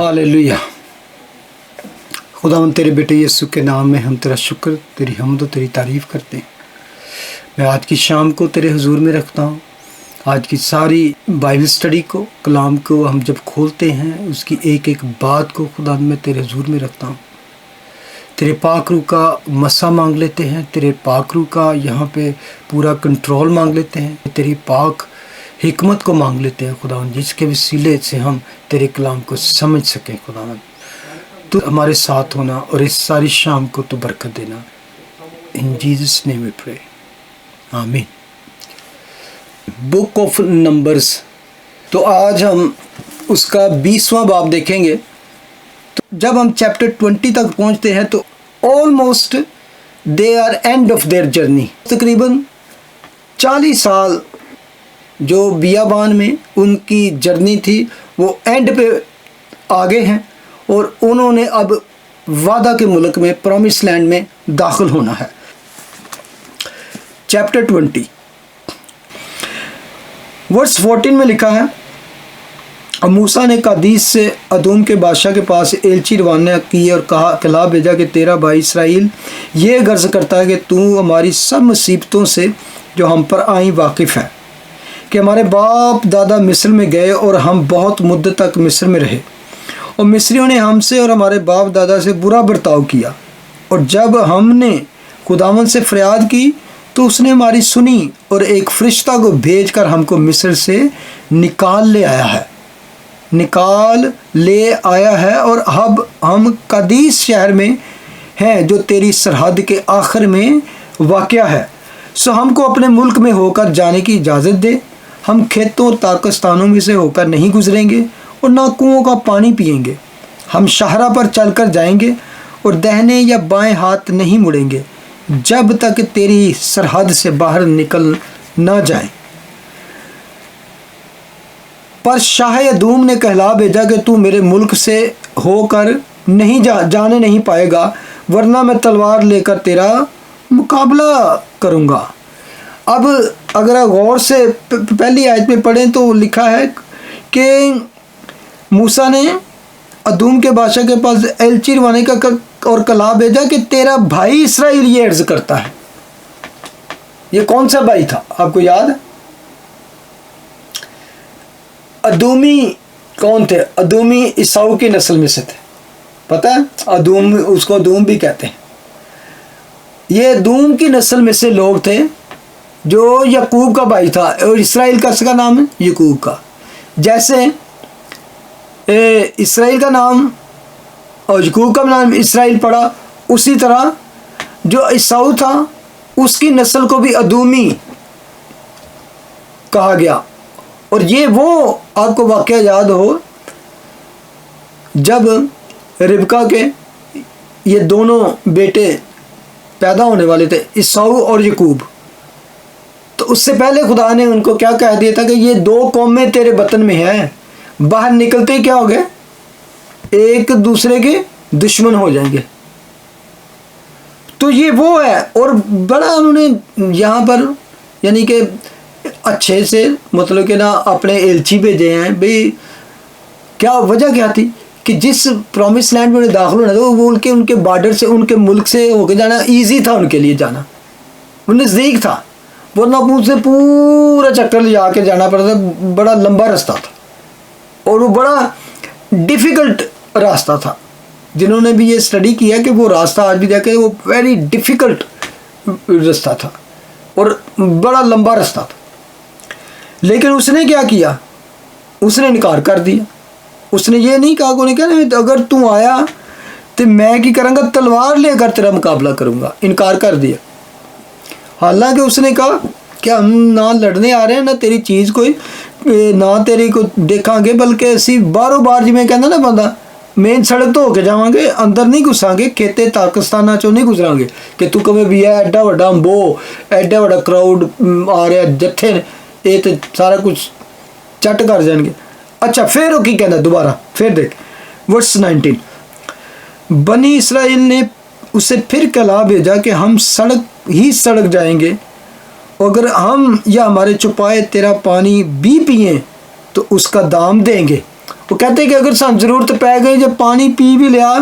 Hallelujah. खुदावंद तेरे बेटे यीशु के नाम में हम तेरा शुक्र, तेरी हम्द और तेरी तारीफ़ करते हैं। मैं आज की शाम को तेरे हुजूर में रखता हूँ। आज की सारी बाइबल स्टडी को, कलाम को हम जब खोलते हैं, उसकी एक एक बात को खुदा मैं तेरे हुजूर में रखता हूँ। तेरे पाक रूह का मसा मांग लेते हैं, तेरे पाक रूह का यहाँ पे पूरा कंट्रोल मांग लेते हैं, तेरी पाक हिकमत को मांग लेते हैं खुदावंद, जिसके वसीले से हम तेरे कलाम को समझ सकें। खुदावंद तू हमारे साथ होना और इस सारी शाम को तू बरकत देना। In Jesus name we pray, आमीन। बुक ऑफ नंबर्स, तो आज हम उसका 20वां बाब देखेंगे। तो जब हम चैप्टर 20 तक पहुंचते हैं तो almost they are end of their journey. तकरीबन 40 साल जो बियाबान में उनकी जर्नी थी वो एंड पे आगे हैं और उन्होंने अब वादा के मुल्क में, प्रॉमिस लैंड में दाखिल होना है। चैप्टर 20 वर्स 14 में लिखा है, अब मूसा ने कादीस से अदूम के बादशाह के पास एलची रवाना की और कहा, कला भेजा कि तेरा भाई इसराइल ये गर्ज करता है कि तू हमारी सब मुसीबतों से जो हम पर आई वाकिफ़ है कि हमारे बाप दादा मिस्र में गए और हम बहुत मुद्दत तक मिस्र में रहे और मिस्रियों ने हमसे और हमारे बाप दादा से बुरा बर्ताव किया, और जब हमने खुदावंद से फरियाद की तो उसने हमारी सुनी और एक फरिश्ता को भेजकर हमको मिस्र से निकाल ले आया है और अब हम कादीस शहर में हैं जो तेरी सरहद के आखिर में वाक़या है। सो हमको अपने मुल्क में होकर जाने की इजाज़त दे। हम खेतों और ताकस्तानों में से होकर नहीं गुजरेंगे और ना कुओं का पानी पिएंगे। हम शाहरा पर चलकर जाएंगे और दाहिने या बाएं हाथ नहीं मुड़ेंगे जब तक तेरी सरहद से बाहर निकल ना जाए। पर शाह अदूम ने कहला भेजा कि तू मेरे मुल्क से होकर नहीं जाने नहीं पाएगा, वरना मैं तलवार लेकर तेरा मुकाबला करूँगा। अब अगर आप गौर से पहली आयत में पढ़ें तो लिखा है कि मूसा ने अदूम के बादशाह के पास एलची रवाने का और कला भेजा कि तेरा भाई इसराइल ये अर्ज करता है। ये कौन सा भाई था आपको याद है? अदूमी कौन थे? अदूमी ईसाऊ की नस्ल में से थे, पता है? अदूम, उसको अदूम भी कहते हैं। ये अदूम की नस्ल में से लोग थे जो याकूब का भाई था, और इसराइल का इसका नाम है याकूब का। जैसे इसराइल का नाम और याकूब का नाम इसराइल पड़ा, उसी तरह जो ईसाऊ था उसकी नस्ल को भी अदूमी कहा गया। और ये वो आपको वाक़या याद हो जब रिबका के ये दोनों बेटे पैदा होने वाले थे, ईसाऊ और याकूब, तो उससे पहले खुदा ने उनको क्या कह दिया था कि ये दो कौमें तेरे वतन में हैं, बाहर निकलते ही क्या हो गए, एक दूसरे के दुश्मन हो जाएंगे। तो ये वो है। और बड़ा उन्होंने यहाँ पर यानी कि अच्छे से मतलब कि ना अपने एलची भेजे हैं। भाई क्या वजह क्या थी कि जिस प्रॉमिस लैंड में उन्हें दाखिल होना था वो उनके बार्डर से, उनके मुल्क से होकर जाना ईजी था उनके लिए, जाना वो नज़दीक था, वरना उनसे पूरा चक्कर ले जाके जाना पड़ता था। बड़ा लंबा रास्ता था और वो बड़ा डिफ़िकल्ट रास्ता था। जिन्होंने भी ये स्टडी किया कि वो रास्ता आज भी जाके वो वेरी डिफ़िकल्ट रास्ता था और बड़ा लंबा रास्ता था। लेकिन उसने क्या किया, उसने इनकार कर दिया। उसने ये नहीं कहा, कोई कहना अगर तू आया तो मैं क्या करूँगा, तलवार लेकर तेरा मुकाबला करूँगा। इनकार कर दिया। हालांकि उसने कहा कि हम ना लड़ने आ रहे हैं, ना तेरी चीज़ कोई, ना तेरी को देखांगे, बल्कि असी बारों बार जिमें कहना ना बंदा मेन सड़क तो होके जावांगे, अंदर नहीं घुसांगे, खेते पाकिस्तान चो नहीं गुजरांगे कि तू कवे भी है एडा वड्डा अंबो, एडा वड्डा क्राउड आ रहा जत्थे, ये तो सारा कुछ चट कर जाएंगे। अच्छा, फिर वो की कहना दोबारा, फिर देख वर्स 19, बनी इसराइल ने उसे फिर कला भेजा कि हम सड़क जाएंगे, अगर हम या हमारे चुपाए तेरा पानी भी पिए तो उसका दाम देंगे। وہ کہتے کہ اگر سان ضرورت پی گئی جب پانی پی بھی لیا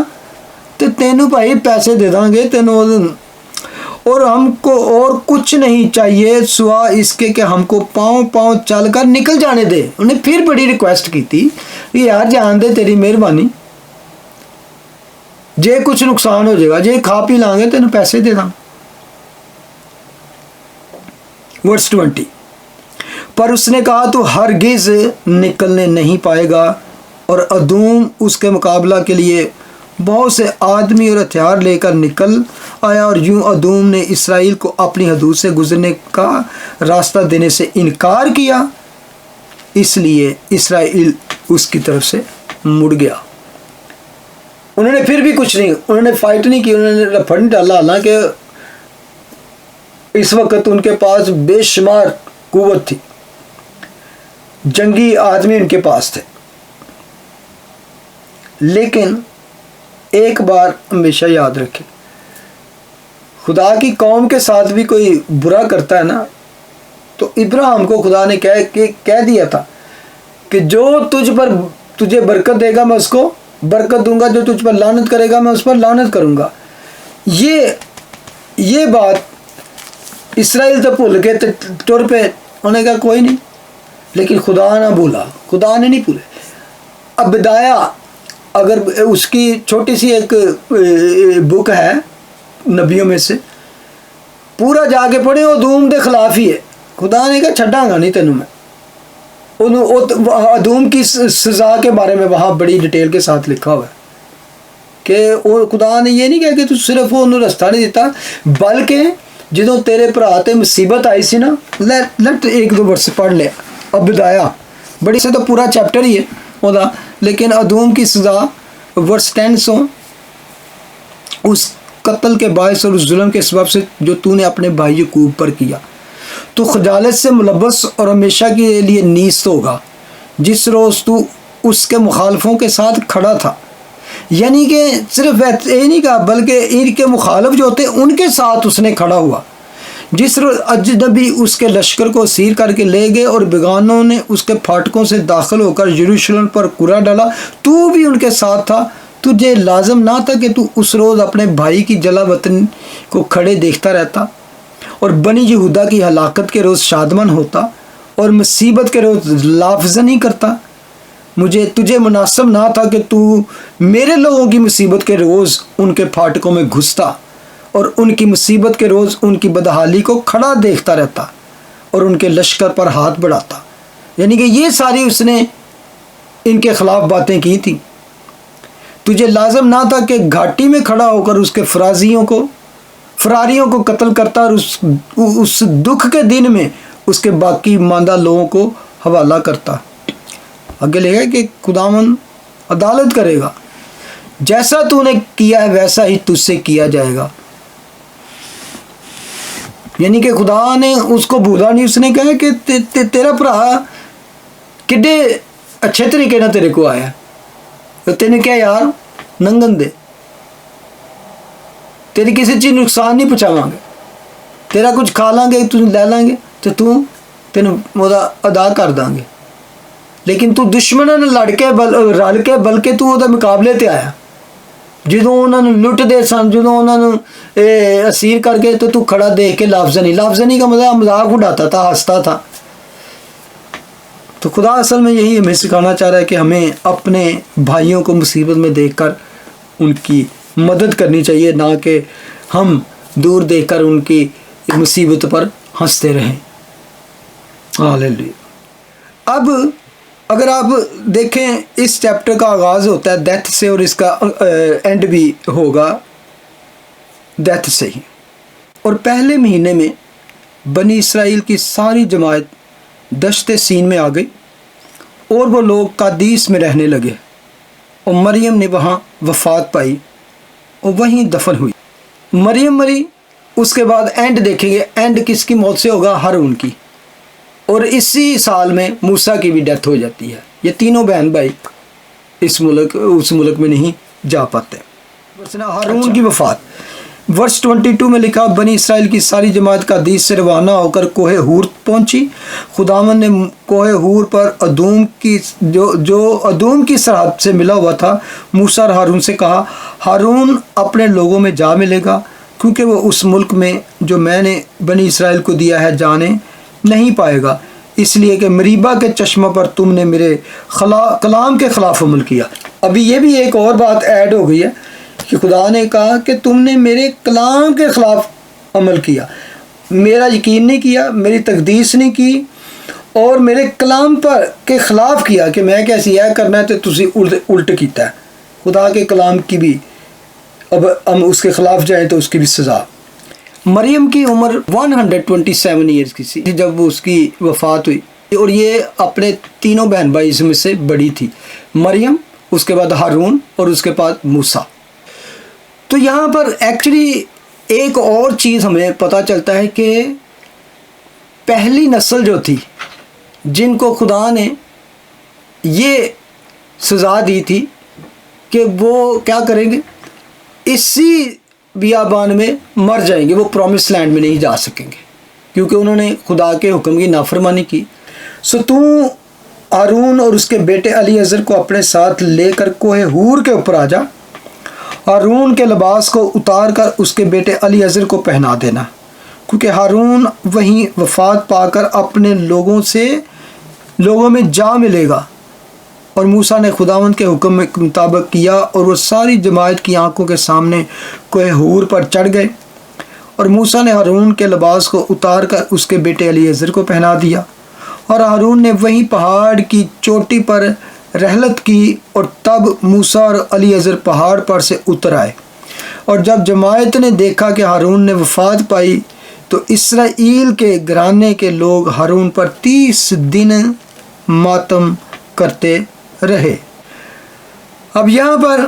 تو تینوں بھائی پیسے دے دیں گے تینوں، اور ہم کو اور کچھ نہیں چاہیے سوا اس کے کہ ہم کو پاؤں پاؤں چل کر نکل جانے دے۔ انہیں پھر بڑی ریکویسٹ کی تھی کہ یار جان دے تیری مہربانی، جے کچھ نقصان ہو جائے گا، جے کھا پی لیں گے تینوں پیسے دے دیں۔ ورس 20، پر اس نے کہا تو ہرگز نکلنے نہیں پائے گا، اور ادوم اس کے مقابلہ کے لیے بہت سے آدمی اور ہتھیار لے کر نکل آیا، اور یوں ادوم نے اسرائیل کو اپنی حدود سے گزرنے کا راستہ دینے سے انکار کیا، اس لیے اسرائیل اس کی طرف سے مڑ گیا۔ انہوں نے پھر بھی کچھ نہیں، انہوں نے فائٹ نہیں کی، انہوں نے رفڑ نہیں ڈالا، حالانکہ اس وقت ان کے پاس بے شمار قوت تھی، جنگی آدمی ان کے پاس تھے، لیکن ایک بار ہمیشہ یاد رکھیں، خدا کی قوم کے ساتھ بھی کوئی برا کرتا ہے نا، تو ابراہیم کو خدا نے کہہ دیا تھا کہ جو تجھے برکت دے گا میں اس کو برکت دوں گا، جو تجھ پر لعنت کرے گا میں اس پر لعنت کروں گا۔ یہ بات اسرائیل تو بھول کے ٹر پہ، انہوں نے کہا کوئی نہیں، لیکن خدا نہ بھولا، خدا نے نہیں بھولے۔ اب بدایا اگر اس کی چھوٹی سی ایک بک ہے نبیوں میں سے، پورا جا کے پڑھے، وہ ادوم دے خلاف ہی ہے۔ خدا نے کہا چھڈاں گا نہیں تینوں میں۔ ادوم کی سزا کے بارے میں وہاں بڑی ڈیٹیل کے ساتھ لکھا ہوا ہے کہ خدا نے یہ نہیں کہا کہ تو صرف انہوں رستہ نہیں دیتا، بلکہ جدوں تیرے بھرا تے مصیبت آئی سی نا، لیٹ ایک دو ورس پڑھ لیا۔ اب بدایا بڑی سے تو پورا چیپٹر ہی ہے وہ، لیکن ادوم کی سزا ورس 10 سو، اس قتل کے باعث اور اس ظلم کے سبب سے جو تو نے اپنے بھائی یعقوب پر کیا، تو خجالت سے ملبس اور ہمیشہ کے لیے نیست ہوگا، جس روز تو اس کے مخالفوں کے ساتھ کھڑا تھا۔ یعنی کہ صرف یہ نہیں کہا، بلکہ ان کے مخالف جو ہوتے ان کے ساتھ اس نے کھڑا ہوا، جس روز اجنبی اس کے لشکر کو اسیر کر کے لے گئے اور بیگانوں نے اس کے پھاٹکوں سے داخل ہو کر یروشلم پر کوڑا ڈالا، تو بھی ان کے ساتھ تھا۔ تجھے لازم نہ تھا کہ تو اس روز اپنے بھائی کی جلا وطن کو کھڑے دیکھتا رہتا، اور بنی یہودا کی ہلاکت کے روز شادمن ہوتا، اور مصیبت کے روز لافظ نہیں کرتا۔ تجھے مناسب نہ تھا کہ تو میرے لوگوں کی مصیبت کے روز ان کے پھاٹکوں میں گھستا، اور ان کی مصیبت کے روز ان کی بدحالی کو کھڑا دیکھتا رہتا، اور ان کے لشکر پر ہاتھ بڑھاتا۔ یعنی کہ یہ ساری اس نے ان کے خلاف باتیں کی تھیں۔ تجھے لازم نہ تھا کہ گھاٹی میں کھڑا ہو کر اس کے فراریوں کو قتل کرتا، اور اس دکھ کے دن میں اس کے باقی ماندہ لوگوں کو حوالہ کرتا۔ آگے لے گا کہ خداوند عدالت کرے گا، جیسا تو نے کیا ہے ویسا ہی تجھ سے کیا جائے گا۔ یعنی کہ خدا نے اس کو بھولا نہیں، اس نے کہا کہ تیرا بھرا کڈے اچھے طریقے نہ تیرے کو آیا، تو تینے کیا یار ننگن دے، تیری کسی چیز نقصان نہیں پہنچاواں گے، تیرا کچھ کھا لیں گے تجھے لے لیں گے تو تینوں ادا کر دیں گے، لیکن تو دشمنوں نے لڑ کے رل کے بلکہ تو وہ مقابلے تے آیا، جدوں انہوں نے لٹ دے سن، جدوں انہوں نے اسیر کر کے تو کھڑا دیکھ کے لافظنی کا مذاق اڑاتا تھا، ہنستا تھا۔ تو خدا اصل میں یہی ہمیں سکھانا چاہ رہا ہے کہ ہمیں اپنے بھائیوں کو مصیبت میں دیکھ کر ان کی مدد کرنی چاہیے، نہ کہ ہم دور دیکھ کر ان کی مصیبت پر ہنستے رہیں۔ ہاللیلویا۔ اب اگر آپ دیکھیں اس چیپٹر کا آغاز ہوتا ہے ڈیتھ سے، اور اس کا اینڈ بھی ہوگا ڈیتھ سے ہی۔ اور پہلے مہینے میں بنی اسرائیل کی ساری جماعت دشت سین میں آ گئی، اور وہ لوگ قادیس میں رہنے لگے، اور مریم نے وہاں وفات پائی اور وہیں دفن ہوئی۔ مریم مری، اس کے بعد اینڈ دیکھیں گے، اینڈ کس کی موت سے ہوگا؟ ہارون کی، اور اسی سال میں موسیٰ کی بھی ڈیتھ ہو جاتی ہے۔ یہ تینوں بہن بھائی اس ملک میں نہیں جا پاتے۔ ہارون کی وفات، वर्ष 22 में लिखा, बनी इसराइल की सारी जमात का हदीस से रवाना होकर कोहे हूर पहुंची। खुदावन ने कोहे हूर पर अदूम की जो अदूम की सरहद से मिला हुआ था, मूसा और हारून से कहा, हारून अपने लोगों में जा मिलेगा, क्योंकि वो उस मुल्क में जो मैंने बनी इसराइल को दिया है जाने नहीं पाएगा, इसलिए कि मरीबा के चश्मा पर तुमने मेरे कलाम के ख़िलाफ़ अमल किया। अभी ये भी एक और बात ऐड हो गई है कि खुदा ने कहा कि तुमने मेरे कलाम के ख़िलाफ़ अमल किया, मेरा यकीन नहीं किया, मेरी तकदीस नहीं की और मेरे कलाम पर के ख़िलाफ़ किया कि मैं कैसी है करना है, तो तुसी उल्ट कीता है। खुदा के कलाम की भी अब हम उसके ख़िलाफ़ जाएँ तो उसकी भी सज़ा। मरियम की उम्र 127 ईयर्स की थी जब उसकी वफ़ात हुई, और ये अपने तीनों बहन भाई में से बड़ी थी, मरियम, उसके बाद हारून और उसके बाद मूसा। तो यहाँ पर एक्चुअली एक और चीज़ हमें पता चलता है कि पहली नस्ल जो थी जिनको खुदा ने ये सज़ा दी थी कि वो क्या करेंगे, इसी बियाबान में मर जाएंगे, वो प्रॉमिस लैंड में नहीं जा सकेंगे क्योंकि उन्होंने खुदा के हुक्म की नाफरमानी की। सो तू हारून और उसके बेटे अलीअज़र को अपने साथ लेकर कोहे हूर के ऊपर आ जा। हारून के लिबास को उतार कर उसके बेटे अलीअज़र को पहना देना, क्योंकि हारून वहीं वफ़ात पाकर अपने लोगों में जा मिलेगा। और मूसा ने खुदावंद के हुक्म के मुताबिक किया और वो सारी जमात की आंखों के सामने कोहे हूर पर चढ़ गए। और मूसा ने हारून के लिबास को उतार कर उसके बेटे अलीअज़र को पहना दिया, और हारून ने वहीं पहाड़ की चोटी पर रहलत की। और तब मूसा और अलीअज़र पहाड़ पर से उतर आए, और जब जमात ने देखा कि हारून ने वफ़ात पाई तो इसराइल के घराने के लोग हारून पर 30 दिन मातम करते रहे। अब यहाँ पर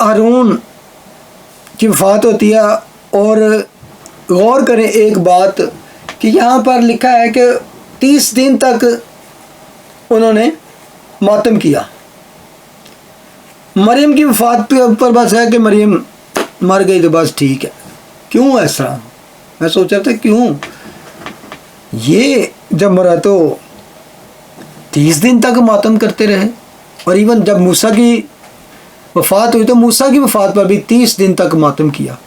हारून की वफ़ात होती है, और गौर करें एक बात कि यहाँ पर लिखा है कि 30 दिन तक उन्होंने मातम किया। मरियम की वफ़ात पर बस है कि मरियम मर गई तो बस ठीक है। क्यों ऐसा? मैं सोच रहा था क्यों ये जब मरा तो 30 दिन तक मातम करते रहे, और इवन जब मूसा की वफ़ात हुई तो मूसा की वफ़ात पर भी 30 दिन तक मातम किया।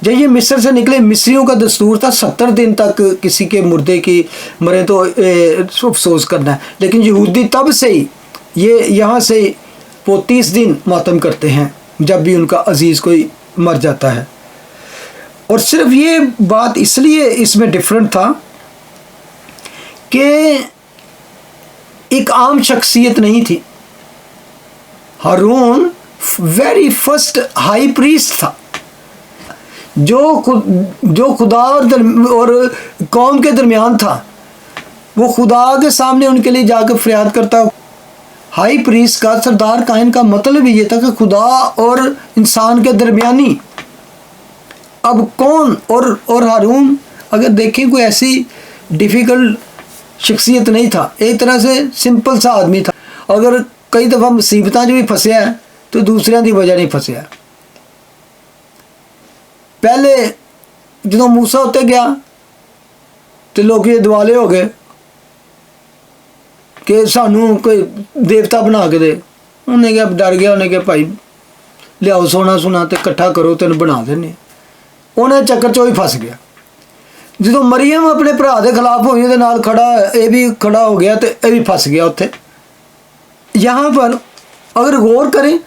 जब ये मिस्र से निकले, मिस्रियों का दस्तूर था 70 दिन तक किसी के मुर्दे की मरे तो अफसोस करना है, लेकिन यहूदी तब से ही ये यहाँ से वो 30 दिन मातम करते हैं जब भी उनका अजीज़ कोई मर जाता है। और सिर्फ ये बात इसलिए इसमें डिफरेंट था कि एक आम शख्सियत नहीं थी। हारून वेरी फर्स्ट हाई प्रीस्ट था जो खुदा और कौम के दरमियान था। वो खुदा के सामने उनके लिए जाकर फरियाद करता। हाई प्रीस्ट का, सरदार काहिन का मतलब ये था कि खुदा और इंसान के दरमियानी। अब कौन और हारून अगर देखें कोई ऐसी डिफ़िकल्ट शख्सियत नहीं था, एक तरह से सिंपल सा आदमी था। अगर कई दफ़ा मुसीबतां जो भी फंसे है तो दूसरियां की वजह नहीं फंसे है। पहले जो मूसा उत्ते गया तो लोग ये दिवाले हो गए कि सानू कोई देवता बना के दे। उन्हें क्या डर गया, उन्हें क्या भाई लियाओ सोना सुना तो इकट्ठा करो तेन बना देने। उन्हें चक्कर चो ही फस गया। जो मरियम अपने भरा के खिलाफ होई उहदे नाल खड़ा, ये भी खड़ा हो गया तो यह भी फस गया उत्थे। यहाँ पर अगर गौर करें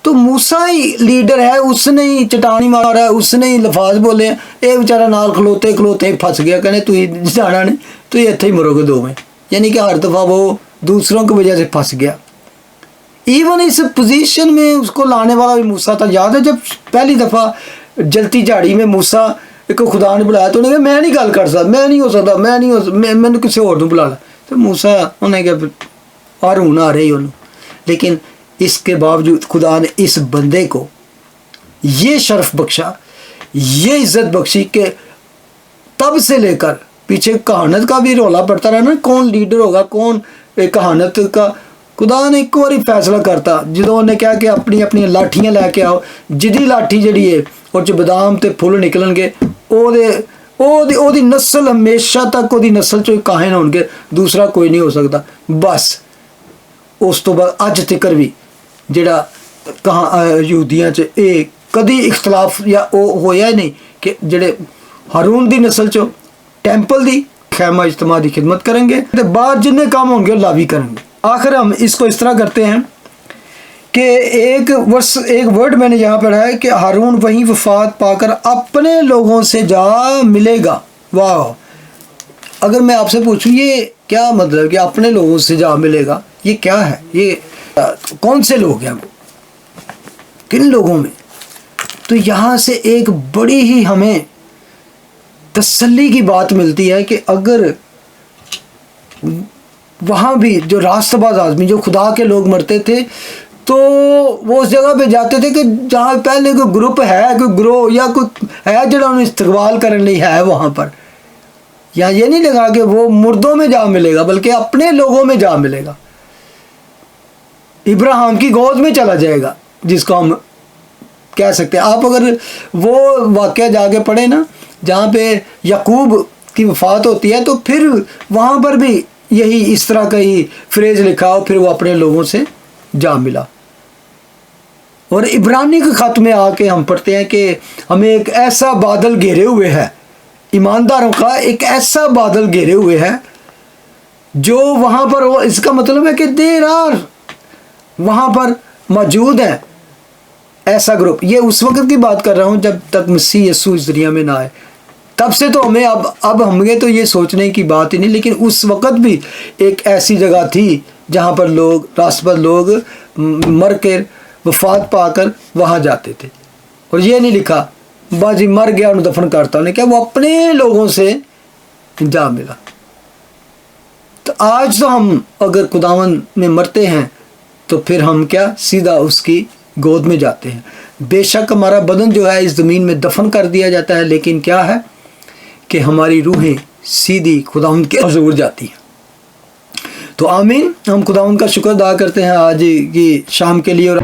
तो मूसा ही लीडर है, उसने ही चटानी मारा है, उसने ही लफाज बोले। ये बेचारा नाल खलोते खलोते फस गया, कहने तुम जाना नहीं तो ये इत्थे ही मरोगे दो में। यानी कि हर दफ़ा वो दूसरों की वजह से फंस गया। इवन इस पोजीशन में उसको लाने वाला भी मूसा था। याद है जब पहली दफ़ा जलती झाड़ी में मूसा को खुदा ने बुलाया तो उन्हें कहा मैं नहीं गल कर सकता, मैं नहीं हो सकता, मैं नहीं हो, मैंने किसी और को बुला ला। तो मूसा उन्हें कहा हारून आ रही उन्होंने। लेकिन इसके बावजूद खुदा ने इस बंदे को ये शर्फ बख्शा, ये इज़्ज़त बख्शी कि तब से लेकर पीछे कहानत का भी रौला पड़ता रहा ना, कौन लीडर होगा, कौन कहानत का खुदा ने एक बार फैसला करता जो उन्हें कहा कि अपनी अपनी लाठियां लैके आओ, जिदी लाठी जी है और बदाम तो फुल निकलणगे, ओदी नस्ल हमेशा तक ओदी नस्ल चो काहिन होणगे, दूसरा कोई नहीं हो सकता। बस उस तो बाद अज तक भी जिहड़ा कहा यहूदियां च ये कदी इख्तलाफ या वो होया ही नहीं कि जिहड़े हारून दी नस्ल चो टैंपल दी खैमा इज्तिमा की खिदमत करेंगे, तो बाद जिन्हें काम होंगे लावी करेंगे। आखिर हम इसको इस तरह करते हैं कि एक वर्ड मैंने यहाँ पढ़ा है कि हारून वहीं वफात पाकर अपने लोगों से जा मिलेगा। वाह, अगर मैं आपसे पूछूं ये क्या मतलब कि अपने लोगों से जा मिलेगा, ये क्या है? ये कौन से लोग हैं, किन लोगों में? तो यहाँ से एक बड़ी ही हमें तसल्ली की बात मिलती है कि अगर वहाँ भी जो रास्तबाज आदमी, जो खुदा के लोग मरते थे, तो वो उस जगह पे जाते थे कि जहाँ पहले कोई ग्रुप है, कोई ग्रोह या कोई है जो उन्हें इस्तकबाल करने लिए है वहाँ पर। या ये नहीं लगा कि वो मुर्दों में जा मिलेगा, बल्कि अपने लोगों में जा मिलेगा, इब्राहिम की गोद में चला जाएगा, जिसको हम कह सकते हैं। आप अगर वो वाक़या जाके पढ़े ना जहाँ पे याकूब की वफ़ात होती है, तो फिर वहाँ पर भी यही इस तरह का ही फ्रेज लिखा हो, फिर वो अपने लोगों से जा मिला। और इब्रानी के ख़त में आके हम पढ़ते हैं कि हमें एक ऐसा बादल घेरे हुए है, ईमानदारों का एक ऐसा बादल घेरे हुए है जो वहाँ पर हो। इसका मतलब है कि देर आर वहाँ पर मौजूद है ऐसा ग्रुप। ये उस वक़्त की बात कर रहा हूँ जब तक मसीह यीशु इस दुनिया में ना आए, तब से तो हमें अब हमें तो ये सोचने की बात ही नहीं, लेकिन उस वक़्त भी एक ऐसी जगह थी जहाँ पर लोग रास्तबाज लोग मर कर वफात पाकर वहाँ जाते थे। और ये नहीं लिखा बाजी मर गया उन्हें दफन करता, उन्हें क्या वो अपने लोगों से जा मिला। तो आज तो हम अगर खुदावन में मरते हैं तो फिर हम क्या सीधा उसकी गोद में जाते हैं। बेशक हमारा बदन जो है इस ज़मीन में दफन कर दिया जाता है, लेकिन क्या है कि हमारी रूहें सीधी खुदावन के हुज़ूर जाती हैं। तो आमीन। हम खुदावन का शुक्र अदा करते हैं आज की शाम के लिए। और